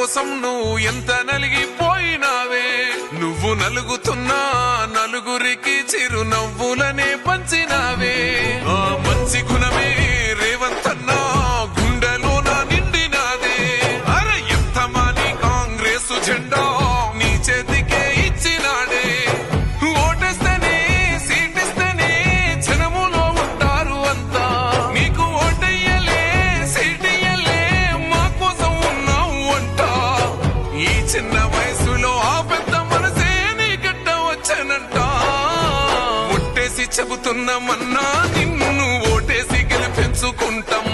కోసం నువ్వు ఎంత నలిగిపోయినావే. నువ్వు నలుగుతున్నా నలుగురికి చిరునవ్వులనే పంచినావే. ఆ మంచి గుణమే రేవంతన్నా గుండెలోన నిండినాదే. అరే ఎంత మాని కాంగ్రెస్ జెండా నీ చేతికే ఇచ్చినాడే. ఓటేస్తేనే సీటిస్తేనే జనములో ఉంటారు అంతా. నీకు ఓటెయ్యలే సీటియ్యలే మా కోసం ఉన్నావు అంట. ఈ చిన్న వయసులో ఆ పెద్ద మనసే నీ గట్ట వచ్చానంట. ఒట్టేసి చెబుతున్నామన్నా నిన్ను ఓటేసి గెలిపించుకుంటాం.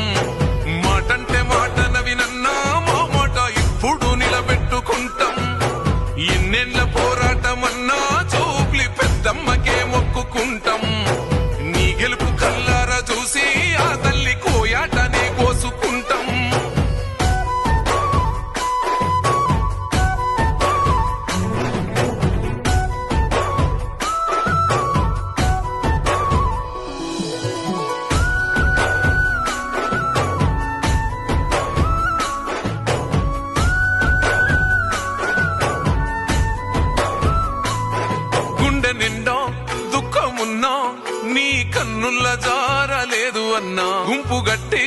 మాటంటే మాట నవినన్నా మా మాట ఇప్పుడు నిలబెట్టుకుంటాం. ఎన్నెళ్ళ పోరాటమన్నా చూపులి పెద్దమ్మకే మొక్కుకుంటాం. నీ గెలుపు కల్లారా చూసి ఆ తల్లి కోయాటనే కోసుకుంటాం. గుండె నిండా దుఃఖమున్నా నీ కన్నుల్ల జారలేదు అన్నా. గుంపు గట్టి